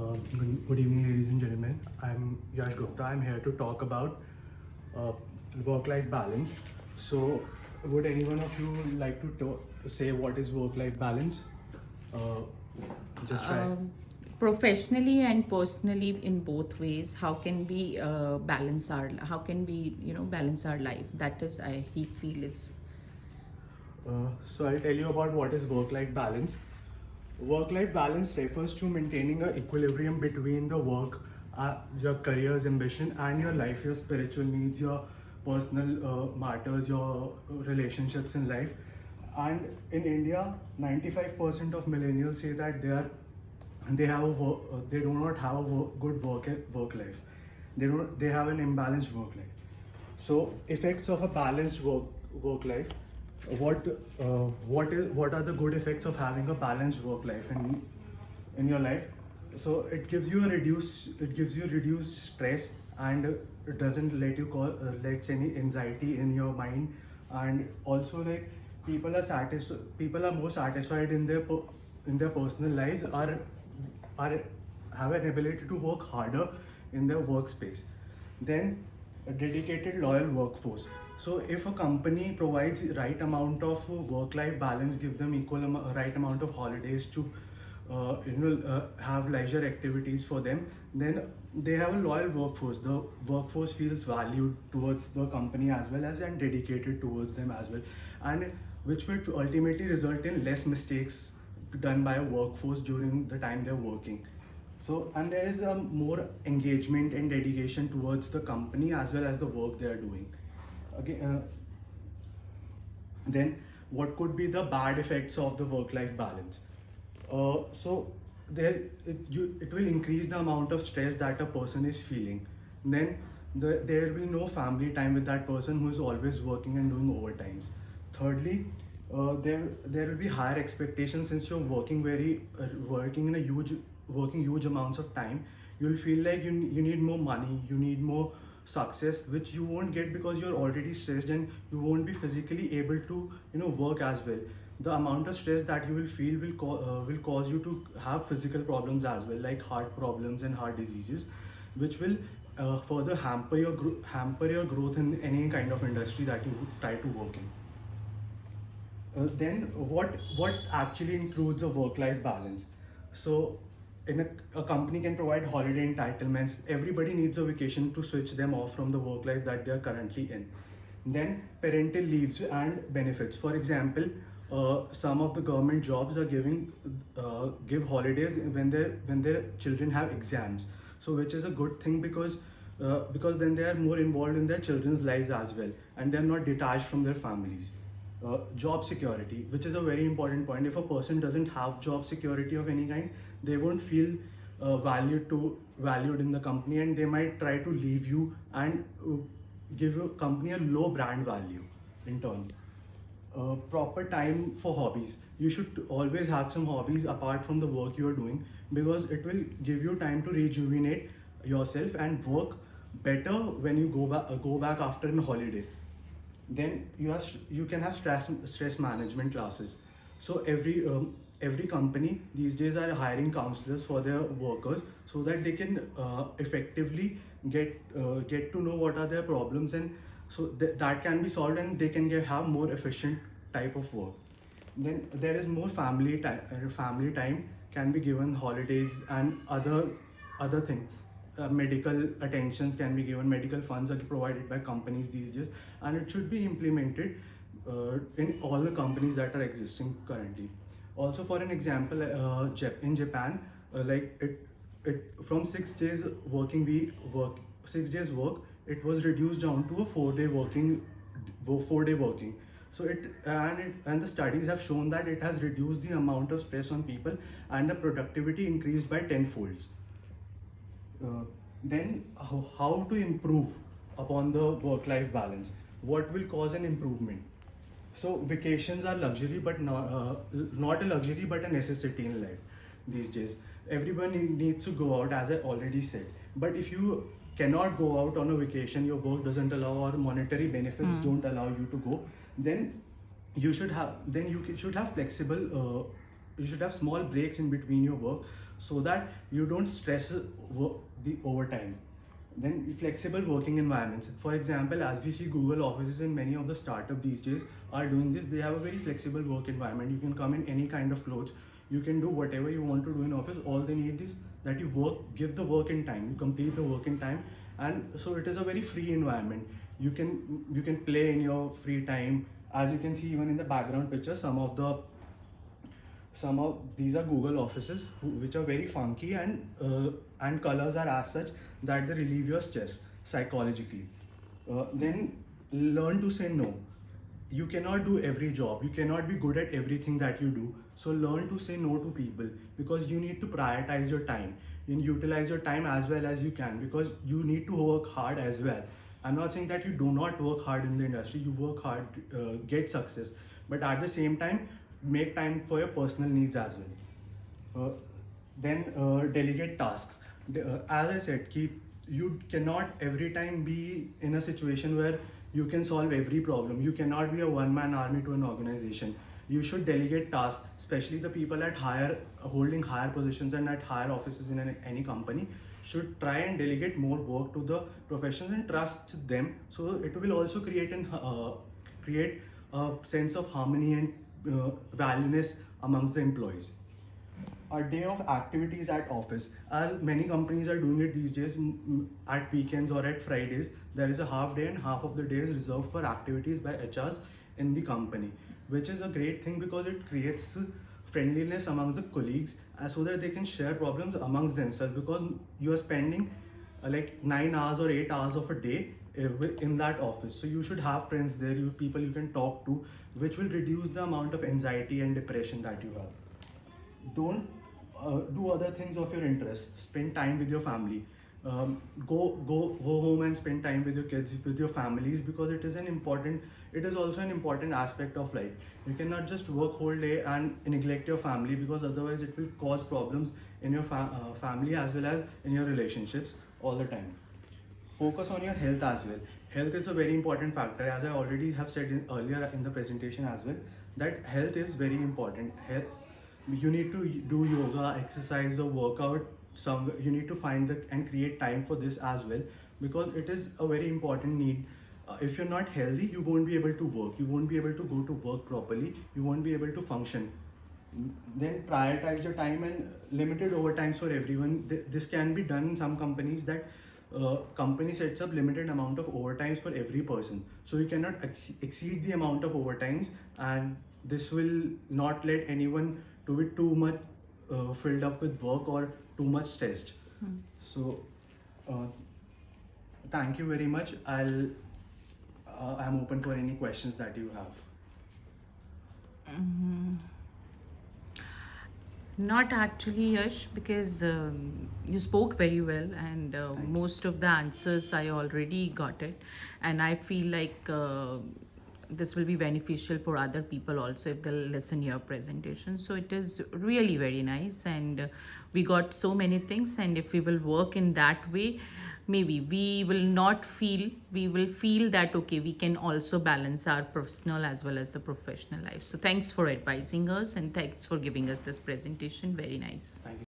Good evening, ladies and gentlemen. I'm Yash Gupta. I'm here to talk about uh, work-life balance. So, would any one of you like to say what is work-life balance? Uh, just try. Professionally and personally, in both ways, how can we balance our, how can we balance our life? That is, I he feel is So I'll tell you about what is work-life balance. Work-life balance refers to maintaining an equilibrium between the work, your career's ambition, and your life, your spiritual needs, your personal matters, your relationships in life. And in India, 95% of millennials say that they do not have a good work life. They have an imbalanced work life. So effects of a balanced work life. What are the good effects of having a balanced work life in your life? So it gives you reduced stress, and it doesn't let any anxiety in your mind. And also, like, people are more satisfied in their personal lives, are have an ability to work harder in their workspace. Then a dedicated loyal workforce. So if a company provides right amount of work-life balance, give them right amount of holidays to have leisure activities for them, then they have a loyal workforce. The workforce feels valued towards the company as well as, and dedicated towards them as well, and which will ultimately result in less mistakes done by a workforce during the time they're working. So, and there is a more engagement and dedication towards the company as well as the work they are doing. Again, then what could be the bad effects of the work-life balance? So it will increase the amount of stress that a person is feeling. Then there will be no family time with that person who is always working and doing overtimes. Thirdly, there will be higher expectations since you're working in a huge amounts of time. You'll feel like you need more money, you need more success, which you won't get because you're already stressed, and you won't be physically able to work as well. The amount of stress that you will feel will cause you to have physical problems as well, like heart problems and heart diseases, which will further hamper your growth in any kind of industry that you try to work in. Then what actually includes a work-life balance? So a company can provide holiday entitlements. Everybody needs a vacation to switch them off from the work life that they are currently in. Then parental leaves and benefits. For example, some of the government jobs are give holidays when their children have exams. So which is a good thing because then they are more involved in their children's lives as well, and they are not detached from their families. Job security, which is a very important point. If a person doesn't have job security of any kind, they won't feel valued in the company, and they might try to leave you and give your company a low brand value in turn. Proper time for hobbies. You should always have some hobbies apart from the work you are doing, because it will give you time to rejuvenate yourself and work better when you go back after a holiday. Then you can have stress management classes. So every company these days are hiring counselors for their workers, so that they can effectively get to know what are their problems, and so that can be solved, and they can have more efficient type of work. Then there is more family time can be given, holidays and other things. Medical attentions can be given, medical funds are provided by companies these days, and it should be implemented in all the companies that are existing currently. Also, for an example, in Japan, like it from 6 days working week work 6 days work, it was reduced down to a 4-day working. So and the studies have shown that it has reduced the amount of stress on people, and the productivity increased by 10 folds. Then how to improve upon the work-life balance? What will cause an improvement? So vacations are luxury, but not a luxury but a necessity in life these days. Everyone needs to go out, as I already said. But if you cannot go out on a vacation, your work doesn't allow, or monetary benefits don't allow you to go, then you should have flexible. You should have small breaks in between your work, so that you don't stress the overtime. Then flexible working environments. For example, as we see Google offices and many of the startup these days are doing this, they have a very flexible work environment. You can come in any kind of clothes. You can do whatever you want to do in office. All they need is that you work, give the work in time, you complete the work in time, and so it is a very free environment. You can play in your free time. As you can see, even in the background picture, some of these are Google offices which are very funky, and colors are as such that they relieve your stress psychologically. Then learn to say no. You cannot do every job, you cannot be good at everything that you do, so learn to say no to people, because you need to prioritize your time and utilize your time as well as you can, because you need to work hard as well. I'm not saying that you do not work hard in the industry, you work hard, get success, but at the same time make time for your personal needs as well. Then delegate tasks. As I said, you cannot every time be in a situation where you can solve every problem. You cannot be a one-man army to an organization. You should delegate tasks, especially the people at holding higher positions and at higher offices in any company should try and delegate more work to the professionals and trust them. So it will also create a sense of harmony and valueness amongst the employees. A day of activities at office, as many companies are doing it these days, at weekends or at Fridays there is a half day, and half of the day is reserved for activities by HRs in the company, which is a great thing because it creates friendliness amongst the colleagues, so that they can share problems amongst themselves, because you are spending like 9 hours or 8 hours of a day in that office, so you should have friends there, people you can talk to, which will reduce the amount of anxiety and depression that you have. Don't do other things of your interest. Spend time with your family. Go home and spend time with your kids, with your families, because it is also an important aspect of life. You cannot just work whole day and neglect your family, because otherwise it will cause problems in your family as well as in your relationships all the time. Focus on your health as well. Health is a very important factor, as I already have said earlier in the presentation as well, that health is very important. You need to do yoga, exercise or workout. You need to find and create time for this as well, because it is a very important need. If you're not healthy, you won't be able to work, you won't be able to go to work properly, you won't be able to function. Then prioritize your time and limited overtimes for everyone. This can be done in some companies, that company sets up limited amount of overtimes for every person, so you cannot exceed the amount of overtimes, and this will not let anyone to be too much filled up with work or too much stressed. So thank you very much. I'm open for any questions that you have. Not actually, Yash, because you spoke very well, and most of the answers I already got it, and I feel like this will be beneficial for other people also if they'll listen your presentation. So it is really very nice, and we got so many things, and if we will work in that way, maybe we will feel that okay, we can also balance our personal as well as the professional life. So thanks for advising us, and thanks for giving us this presentation. Very nice. Thank you.